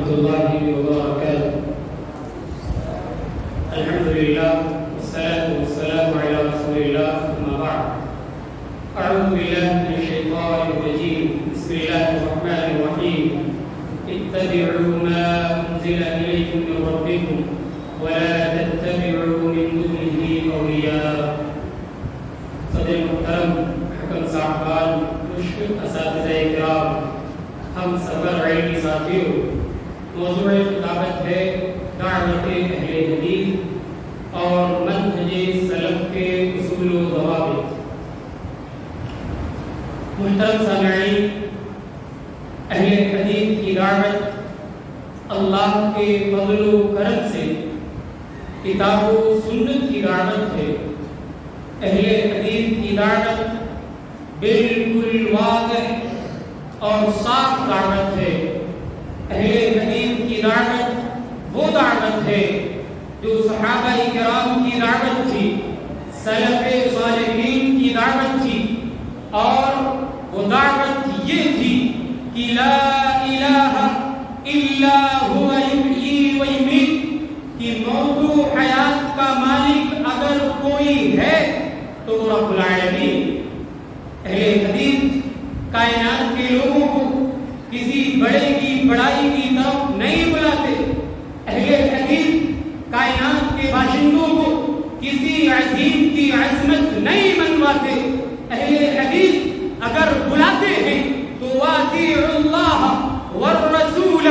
ورحمة الله وبركاته. الحمد لله والصلاة والسلام على رسول الله أما بعد. أعوذ بالله من الشيطان الرجيم. بسم الله الرحمن الرحيم. اتبعوا ما أنزل إليكم من ربكم ولا تتبعوا من دونه أولياء. صدر محترم حکم صاحبان، مشکل اساتذہ کرام، ہم سفر علمی ساتھیوں، موضوع خطابت ہے دعوت اہل حدیث اور منہج سلف کے اصول و ضوابط. محترم سامعین، اہل حدیث کی دعوت اللہ کے فضل و کرم سے کتاب و سنت کی دعوت ہے. اہل حدیث کی دعوت بالکل واضح اور صاف دعوت ہے. اہل حدیث کی دعوت وہ دعوت ہے جو صحابہ کرام کی دعوت تھی، سلف صالحین کی دعوت تھی، اور وہ دعوت یہ تھی کہ لا الہ الا هو یحیی و یمیت، کہ موت و حیات کا مالک اگر کوئی ہے تو وہ رب العالمین. اہل حدیث کائنات کے لوگوں کو کسی بڑے کی بڑائی کی طرف نہیں بلاتے. اہل حدیث کائنات کے باشندوں کو کسی عظیم کی عظمت نہیں منواتے. اہل حدیث اگر بلاتے ہیں تو وَأَطِيعُوا اللَّهَ وَالرَّسُولَ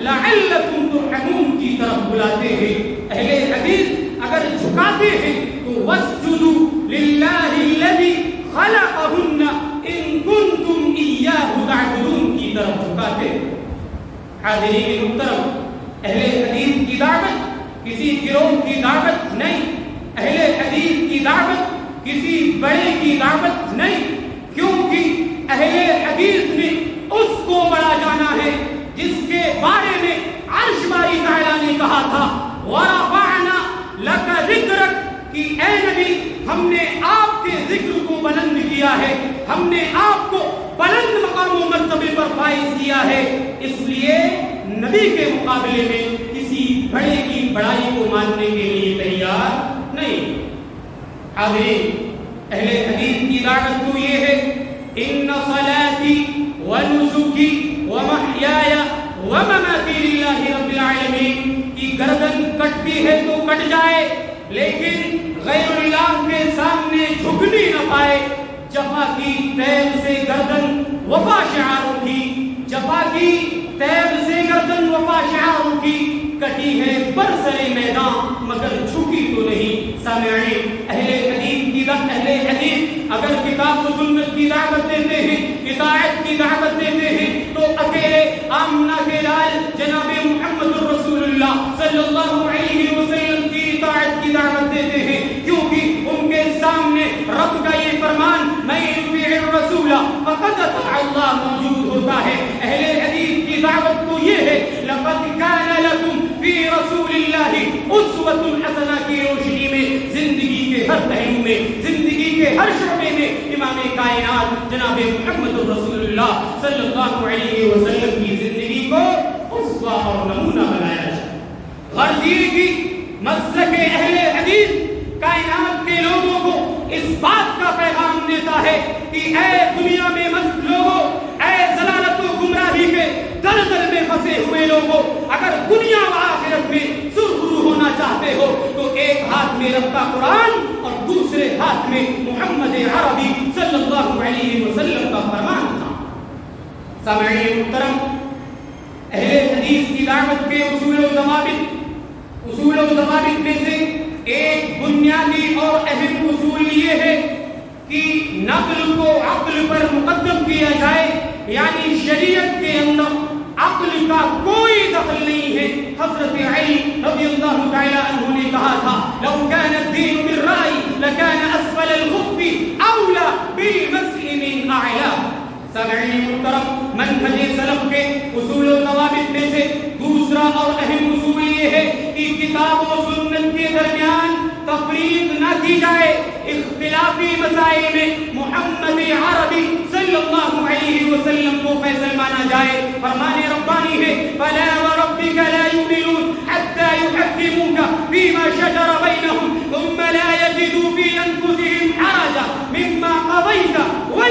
لَعَلَّكُمْ تُرْحَمُونَ کی طرف بلاتے ہیں. اہل حدیث اگر جھکاتے ہیں تو وَاسْجُدُوا لِلَّهِ الَّذِي خَلَقَهُنَّ إِن كُنتُمْ إِيَّاهُ تَعْبُدُونَ کی طرف جھکاتے ہیں. حاضرین محترم، اہل حدیث کی دعوت کسی گروہ کی دعوت نہیں. اہل حدیث کی دعوت کسی بڑے کی دعوت نہیں، کیونکہ اہل حدیث نے اس کو بڑا جانا ہے جس کے بارے میں عرش باری تعالیٰ نے کہا تھا وَرَفَعْنَا لَكَ ذِكْرَكَ، کہ اے نبی ہم نے آپ کے ذکر کو بلند کیا ہے، ہم نے آپ کو بلند مقام و مرتبے پر فائز کیا ہے. اس لیے نبی کے مقابلے میں کسی بڑے کی بڑائی کو ماننے کے لیے تیار نہیں. حاضرین، اہل حدیث کی دعوت تو یہ ہے ان صلاتی ونسکی ومحیای ومماتی للہ رب العالمین، کی گردن کٹتی ہے تو کٹ جائے لیکن غیر اللہ کے سامنے جھکنی نہ پائے. جفا کی تیل سے گردن وفا شعاروں کی، جفا کی تیل سے گردن وفا شعاروں کی، کٹی ہے برسر میدان مگر جھکی تو نہیں. سامعین، اہل حدیث کی اہل حدیث اگر کتاب و سنت کی دعوت دیتے ہیں، اطاعت کی دعوت دیتے ہیں، تو اکیلے آمنہ کے لال جناب محمد رسول اللہ صلی اللہ علیہ وسلم کی اطاعت کی دعوت دیتے ہیں، کیونکہ ان کے سامنے رب کا یہ فرمان میں یطیع الرسول فقد اطاع اللہ موجود ہوتا ہے. اہل حدیث کی دعوت تو یہ ہے لقد کان لکم فی رسول اللہ اسوۃ حسنہ کی روشنی میں زندگی کے ہر پہلو میں، زندگی کے ہر شعبے میں امام کائنات جناب محمد رسول اللہ صلی اللہ علیہ وسلم کی زندگی کو اسوہ اور نمونہ بنایا جائے. غرض یہ کہ مسلک اہل حدیث کائنات کے لوگوں کو اس بات کا پیغام دیتا ہے کہ اے دنیا میں مست لوگوں، اے ضلالت و گمراہی کے دلدل میں پھنسے ہوئے لوگوں، اگر دنیا و آخرت میں سرخرو ہونا چاہتے ہو تو ایک ہاتھ میں رب کا قرآن اور دوسرے ہاتھ میں محمد عربی صلی اللہ علیہ وسلم کا فرمان تھا. سامعین محترم، اہل حدیث کی دعوت کے اصول و ضوابط میں سے ایک بنیادی اور اہم اصول یہ ہے کہ نقل کو عقل پر مقدم کیا جائے، یعنی شریعت کے اندر عقل کا کوئی دخل نہیں ہے. حضرت علی رضی اللہ تعالیٰ عنہ نے کہا تھا لو كان الدين بالرأي لكان اسفل الخف اولى بالمسح من اعلى. سامعین محترم، منہج سلف کے اصول و ضوابط میں سے دوسرا اور اہم اصول یہ ہے کہ کتاب و سنت کے درمیان تفریق نہ کی جائے. اختلافی مسائل میں محمد عربی صلی اللہ علیہ وسلم کو فیصل مانا جائے. فرمان ربانی ہے فَلَا وَرَبِّكَ